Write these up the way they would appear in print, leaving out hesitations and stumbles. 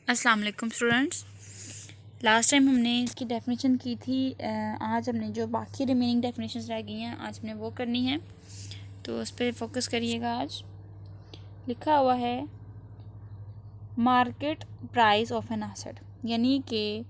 अस्सलाम वालेकुम students. Last time हमने इसकी डेफिनेशन की थी। आज हमने जो बाकी रिमेनिंग डेफिनेशंस रह गई हैं आज हमने वो करनी है, तो उस पर फोकस करिएगा। आज लिखा हुआ है market price of an asset, यानी कि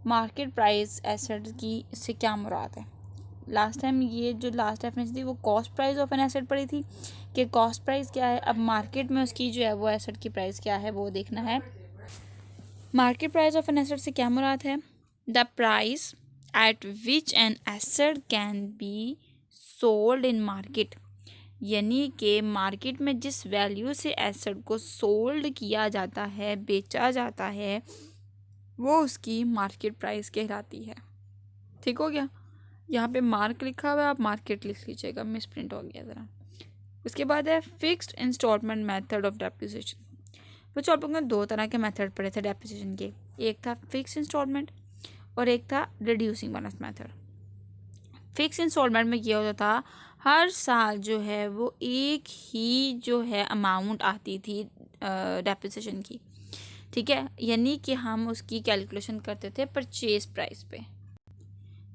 मार्केट प्राइस एसेट की इससे क्या मुराद है। लास्ट टाइम ये जो लास्ट डेफिनेशन थी वो cost price of an asset पड़ी थी कि कॉस्ट प्राइस क्या है। अब मार्केट में उसकी जो है वो एसेट की प्राइस क्या है वो देखना है। Market price of an asset से क्या मुराद है? The price at which an asset can be sold in market, यानी कि मार्केट में जिस वैल्यू से एसेट को सोल्ड किया जाता है, बेचा जाता है, वो उसकी मार्केट प्राइस कहलाती है। ठीक हो गया। यहाँ पे मार्क लिखा हुआ है, आप मार्केट लिख लीजिएगा, मिस प्रिंट हो गया ज़रा। उसके बाद है fixed installment method of depreciation. बच्चों आप लोगों ने दो तरह के मेथड पढ़े थे डेप्रिसिएशन के, एक था फिक्स इंस्टॉलमेंट और एक था reducing balance method. Fix installment में ये होता था हर साल जो है वो एक ही जो है अमाउंट आती थी डेप्रिसिएशन की। ठीक है, यानी कि हम उसकी कैलकुलेशन करते थे परचेज प्राइस पे।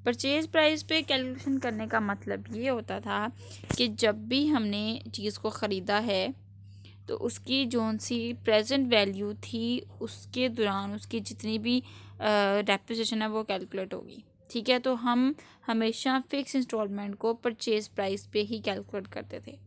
परचेज प्राइस पे कैलकुलेशन करने का मतलब ये होता था कि जब भी हमने चीज़ को ख़रीदा है तो उसकी जौन सी प्रेजेंट वैल्यू थी उसके दौरान उसकी जितनी भी डेप्रिसिएशन है वो कैलकुलेट होगी। ठीक है, तो हम हमेशा फिक्स इंस्टॉलमेंट को परचेज प्राइस पे ही कैलकुलेट करते थे।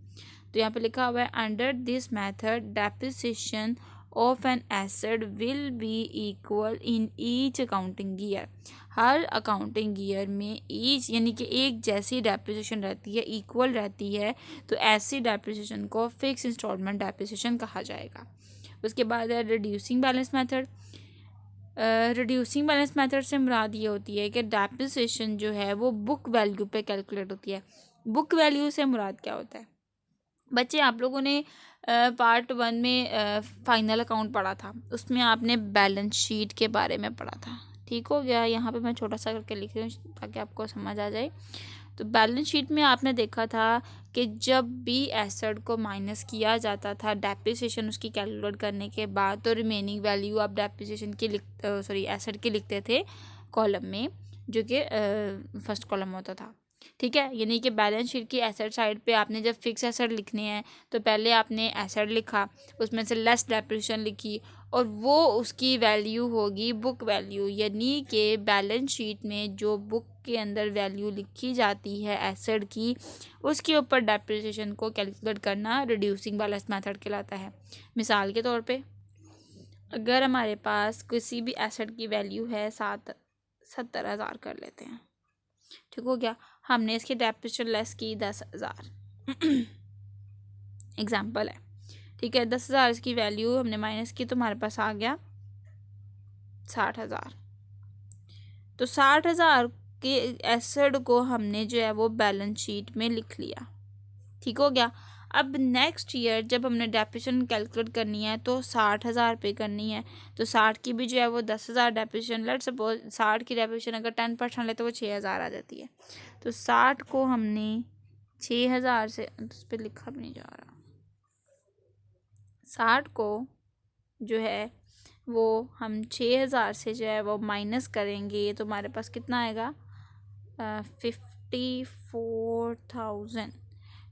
तो यहाँ पे लिखा हुआ है under this method depreciation of an asset will be equal in each accounting year. Her accounting year में ईच यानी कि एक जैसी डेप्रिसिएशन रहती है, इक्वल रहती है, तो ऐसी डेप्रिसिएशन को फिक्स इंस्टॉलमेंट डेप्रिसिएशन कहा जाएगा। उसके बाद है reducing balance method. Reducing balance method से मुराद ये होती है कि डेप्रिसिएशन जो है वो बुक वैल्यू पे कैलकुलेट होती है। बुक वैल्यू से मुराद क्या होता है? बच्चे आप लोगों ने पार्ट 1 में फाइनल अकाउंट पढ़ा था, उसमें आपने बैलेंस शीट के बारे में पढ़ा था। ठीक हो गया। यहाँ पे मैं छोटा सा करके लिख रही हूँ ताकि आपको समझ आ जाए। तो बैलेंस शीट में आपने देखा था कि जब भी एसेट को माइनस किया जाता था डेप्रिसिएशन उसकी कैलकुलेट करने के बाद, तो रिमेनिंग वैल्यू आप डेप्रिसिएशन की एसेट की लिखते थे कॉलम में, जो कि फर्स्ट कॉलम होता था। ठीक है, यानी कि बैलेंस शीट की एसेट साइड पे आपने जब फिक्स एसेट लिखने हैं तो पहले आपने एसेट लिखा, उसमें से लेस डेप्रिसिएशन लिखी और वो उसकी वैल्यू होगी बुक वैल्यू, यानी कि बैलेंस शीट में जो बुक के अंदर वैल्यू लिखी जाती है एसेट की, उसके ऊपर डेप्रिसिएशन को कैलकुलेट करना रिड्यूसिंग बैलेंस मेथड कहलाता है। मिसाल के तौर पे अगर हमारे पास किसी भी एसेट की वैल्यू है 70,000 कर लेते हैं। ठीक हो गया। हमने इसकी डेप्रिसिएशन लेस की 10,000 एग्जाम्पल है। ठीक है, 10,000 इसकी वैल्यू हमने माइनस की तो हमारे पास आ गया 60,000। तो 60,000 के एसेट को हमने जो है वो बैलेंस शीट में लिख लिया। ठीक हो गया। अब नेक्स्ट ईयर जब हमने डेप्रिसिएशन कैलकुलेट करनी है तो 60,000 पे करनी है, तो 60 की भी जो है वो 10,000 डेप्रिसिएशन, लेट सपोज 60 की डेप्रिसिएशन अगर 10% ले तो वो 6,000 आ जाती है। तो 60 को हमने 6,000 से, उस पर लिखा भी नहीं जा रहा, 60 को जो है वो हम 6,000 से जो है वो माइनस करेंगे तो हमारे पास कितना आएगा 54,000।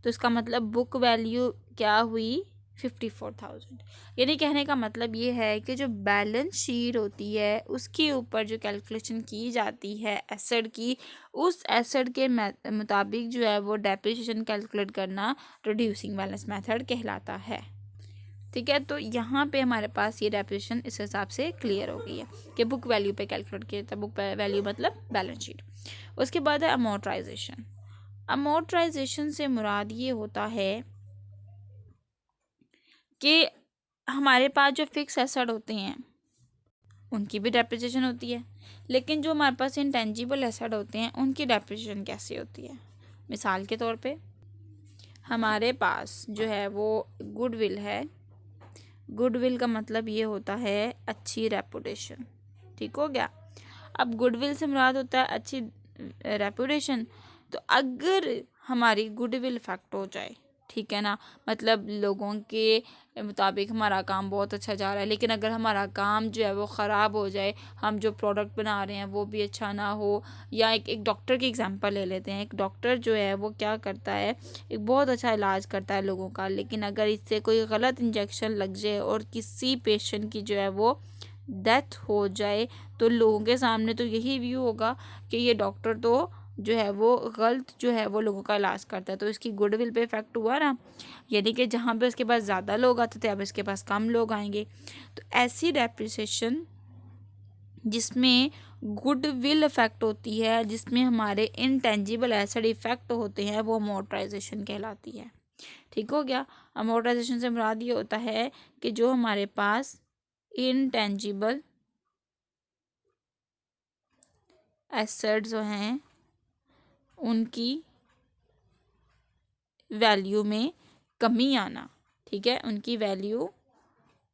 तो इसका मतलब बुक वैल्यू क्या हुई 54,000। यानी कहने का मतलब ये है कि जो बैलेंस शीट होती है उसके ऊपर जो कैलकुलेशन की जाती है एसेट की, उस एसेट के मुताबिक जो है वो डेप्रिसिएशन कैलकुलेट करना रिड्यूसिंग बैलेंस मेथड कहलाता है। ठीक है, तो यहाँ पे हमारे पास ये डेप्रिसिएशन इस हिसाब से क्लियर हो गई है कि बुक वैल्यू पे कैलकुलेट किया था। बुक वैल्यू मतलब बैलेंस शीट। उसके बाद है अमोर्टाइजेशन। अमोर्टाइजेशन से मुराद ये होता है कि हमारे पास जो फिक्स एसेट होते हैं उनकी भी डेप्रिसिएशन होती है, लेकिन जो हमारे पास इंटेंजिबल एसेट होते हैं उनकी डेप्रिसिएशन कैसे होती है। मिसाल के तौर पे हमारे पास जो है वो गुडविल है। गुडविल का मतलब ये होता है अच्छी रेपुटेशन। ठीक हो गया। अब गुडविल से मुराद होता है अच्छी रेपुटेशन। तो अगर हमारी गुडविल इफेक्ट हो जाए, ठीक है ना। मतलब लोगों के मुताबिक हमारा काम बहुत अच्छा जा रहा है, लेकिन अगर हमारा काम जो है वो ख़राब हो जाए, हम जो प्रोडक्ट बना रहे हैं वो भी अच्छा ना हो, या एक डॉक्टर की एग्जांपल ले लेते हैं। एक डॉक्टर जो है वो क्या करता है, एक बहुत अच्छा इलाज करता है लोगों का, लेकिन अगर इससे कोई गलत इंजेक्शन लग जाए और किसी पेशेंट की जो है वो डेथ हो जाए, तो लोगों के सामने तो यही व्यू होगा कि ये डॉक्टर तो जो है वो गलत जो है वो लोगों का इलाज करता है। तो इसकी गुडविल पे इफेक्ट हुआ ना, यानी कि जहाँ पे उसके पास ज़्यादा लोग आते थे अब इसके पास कम लोग आएंगे। तो ऐसी डेप्रिसिएशन जिसमें गुडविल इफेक्ट होती है, जिसमें हमारे इनटेंजिबल एसेट इफेक्ट होते हैं, वो अमोर्टाइजेशन कहलाती है। ठीक हो गया। अमोर्टाइजेशन से मुराद ये होता है कि जो हमारे पास इनटेंजिबल एसेट जो हैं उनकी वैल्यू में कमी आना, ठीक है, उनकी वैल्यू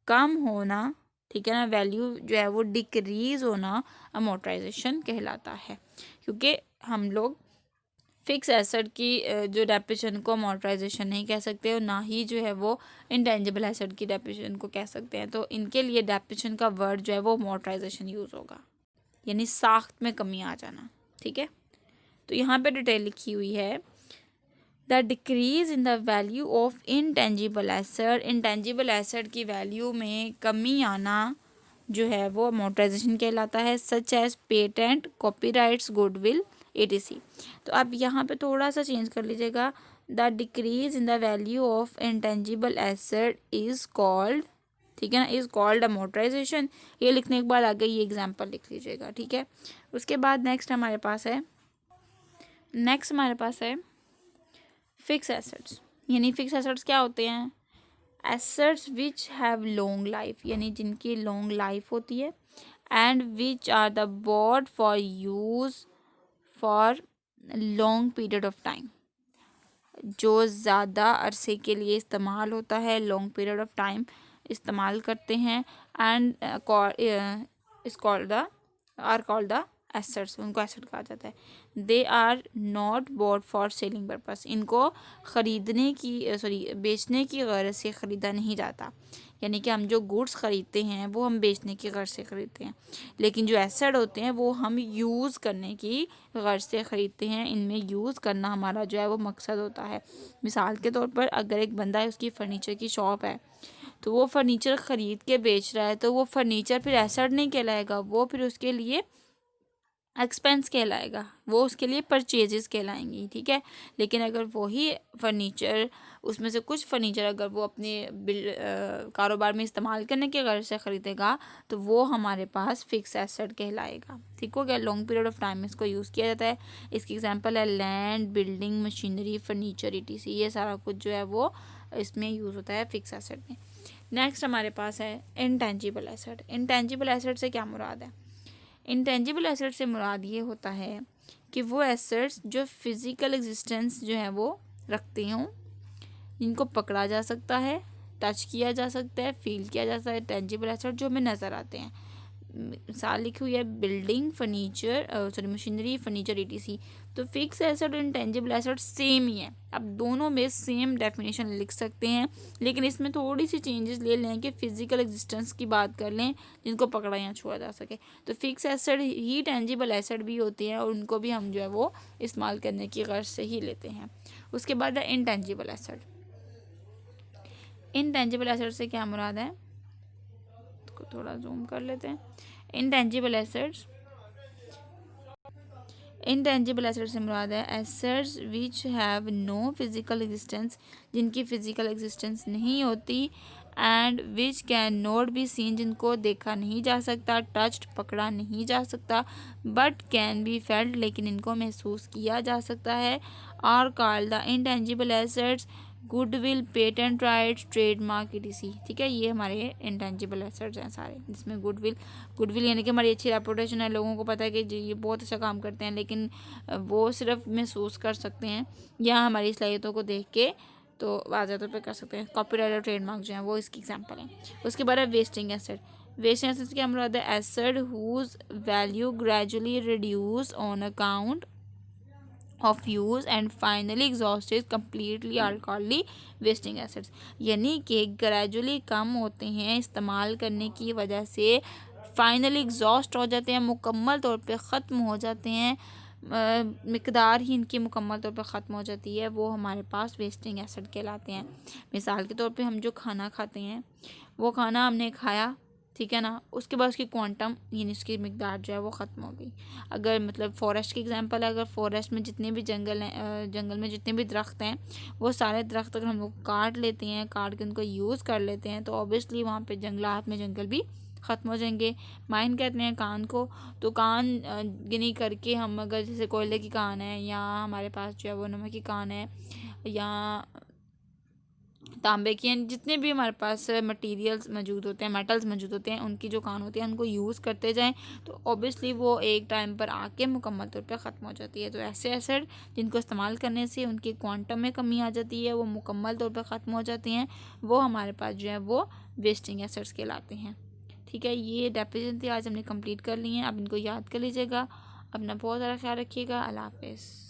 कम होना, ठीक है ना, वैल्यू जो है वो डिक्रीज होना अमोर्टाइजेशन कहलाता है। क्योंकि हम लोग फिक्स एसेट की जो डेप्रिसिएशन को अमोर्टाइजेशन नहीं कह सकते, और ना ही जो है वो इंटेंजिबल एसेट की डेप्रिसिएशन को कह सकते हैं। तो इनके लिए डेप्रिसिएशन का वर्ड जो है वो अमोर्टाइजेशन यूज़ होगा, यानी साख्त में कमी आ जाना। ठीक है, तो यहाँ पे डिटेल लिखी हुई है, the decrease in the value of intangible asset, intangible asset की वैल्यू में कमी आना जो है वो अमोर्टाइजेशन कहलाता है, such as patent, copyrights, goodwill, etc. तो अब यहाँ पे थोड़ा सा चेंज कर लीजिएगा, the decrease in the value of intangible asset is called, ठीक है ना, इज कॉल्ड अमोर्टाइजेशन। ये लिखने के बाद आगे ये एग्जाम्पल लिख लीजिएगा, ठीक है। उसके बाद नेक्स्ट हमारे पास है फिक्स एसेट्स। यानी फिक्स एसेट्स क्या होते हैं, assets which have long life, यानी जिनकी लॉन्ग लाइफ होती है, and which are the bought for use for long period of time, जो ज़्यादा अरसे के लिए इस्तेमाल होता है, लॉन्ग पीरियड ऑफ टाइम इस्तेमाल करते हैं, and is called the are called the assets, उनको एसेट कहा जाता है। They are not bought for selling purpose, इनको ख़रीदने की बेचने की गरज से ख़रीदा नहीं जाता। यानी कि हम जो गुड्स ख़रीदते हैं वो हम बेचने की गर्ज से ख़रीदते हैं, लेकिन जो एसेट होते हैं वो हम यूज़ करने की गर्ज से ख़रीदते हैं। इनमें यूज़ करना हमारा जो है वो मकसद होता है। मिसाल के तौर पर अगर एक बंदा है, उसकी फ़र्नीचर की शॉप है, तो वो फर्नीचर ख़रीद के बेच रहा है, तो वो फर्नीचर फिर एसेट नहीं कहलाएगा, वो फिर उसके लिए एक्सपेंस कहलाएगा, वो उसके लिए परचेजेस कहलाएंगी, ठीक है। लेकिन अगर वही फर्नीचर, उसमें से कुछ फर्नीचर अगर वो अपने कारोबार में इस्तेमाल करने के गर्ज से ख़रीदेगा, तो वो हमारे पास फिक्स एसेट कहलाएगा। ठीक हो गया। लॉन्ग पीरियड ऑफ टाइम में इसको यूज़ किया जाता है। इसकी एग्जांपल है land, building, machinery, furniture, etc, ये सारा कुछ जो है वो इसमें यूज़ होता है फिक्स एसेट में। नेक्स्ट हमारे पास है इंटेंजिबल एसेट। इंटेंजिबल एसेट से क्या मुराद है, इंटेंजिबल एसेट से मुराद ये होता है कि वो एसेट्स जो फिज़िकल एग्जिस्टेंस जो है वो रखते हों, जिनको पकड़ा जा सकता है, टच किया जा सकता है, फील किया जा सकता है। टेंजिबल एसेट जो हमें नज़र आते हैं, मिसाल लिखी हुई है building, furniture, machinery, furniture, etc. तो फिक्स एसेट और इंटेंजिबल एसेट सेम ही है। अब दोनों में सेम डेफिनेशन लिख सकते हैं, लेकिन इसमें थोड़ी सी चेंजेस ले लें कि फिजिकल एग्जिस्टेंस की बात कर लें, जिनको पकड़ा या छुआ जा सके। तो फिक्स एसेट ही टेंजिबल एसेट भी होते हैं, और उनको भी हम जो है वो इस्तेमाल करने की गर्ज से ही लेते हैं। उसके बाद है इंटेंजिबल एसेट। इंटेंजिबल एसेट से क्या मुराद है, इसको थोड़ा जूम कर लेते हैं। इंटेंजिबल एसेट्स, इंटेंजिबल एसेट से मुराद है assets which have no physical existence, जिनकी फिजिकल एग्जिस्टेंस नहीं होती, and which can not be seen, जिनको देखा नहीं जा सकता, टच्ड, पकड़ा नहीं जा सकता, बट कैन बी फेल्ट, लेकिन इनको महसूस किया जा सकता है। Are called the intangible assets, goodwill, patent rights, trademark, etc. ठीक है, ये हमारे इंटेंजिबल एसेट्स हैं सारे, जिसमें गुडविल यानी कि हमारी अच्छी रेपुटेशन है, लोगों को पता है कि जी ये बहुत अच्छा काम करते हैं, लेकिन वो सिर्फ महसूस कर सकते हैं या हमारी सलाहियतों को देख के तो वाज़ह तौर पर कर सकते हैं। कॉपीराइट और ट्रेडमार्क जो हैं वो इसकी एग्जांपल हैं। उसके बाद है वेस्टिंग एसेट। वेस्टिंग एसेट क्या मुराद है, asset whose value gradually reduce on account of use and finally exhausted completely also called wasting assets, यानी कि ग्रेजुअली कम होते हैं इस्तेमाल करने की वजह से, फाइनली एग्जॉस्ट हो जाते हैं, मुकम्मल तौर पे ख़त्म हो जाते हैं, मिकदार ही इनकी मुकम्मल तौर पे ख़त्म हो जाती है, वो हमारे पास वेस्टिंग एसिड कहलाते हैं। मिसाल के तौर पे हम जो खाना खाते हैं, वो खाना हमने खाया, ठीक है ना, उसके बाद उसकी क्वांटम यानी उसकी मिकदार जो है वो ख़त्म हो गई। अगर मतलब फॉरेस्ट की एग्जांपल है, अगर फॉरेस्ट में जितने भी जंगल हैं, जंगल में जितने भी दरख्त हैं, वो सारे दरख्त अगर हम लोग काट लेते हैं, काट के उनको यूज़ कर लेते हैं, तो ऑब्वियसली वहाँ पे जंगलात में जंगल भी ख़त्म हो जाएंगे। माइन कहते हैं कान को, तो कान गिनी करके हम अगर जैसे कोयले की कान है, या हमारे पास जो है वो नमक की कान है, या तांबे की, यानी जितने भी हमारे पास मटेरियल्स मौजूद होते हैं, मेटल्स मौजूद होते हैं, उनकी जो कान होती है उनको यूज़ करते जाएं, तो ऑब्वियसली वो एक टाइम पर आके मुकम्मल तौर पे ख़त्म हो जाती है। तो ऐसे एसिड जिनको इस्तेमाल करने से उनकी क्वांटम में कमी आ जाती है, वो मुकम्मल तौर पर ख़त्म हो जाती हैं, वो हमारे पास जो है वो वेस्टिंग एसिड्स कहलाते हैं। ठीक है, ये डेफिनेशन थी आज हमने कंप्लीट कर ली हैं। अब इनको याद कर लीजिएगा। अपना बहुत सारा ख्याल रखिएगा। अल्लाह हाफिज़।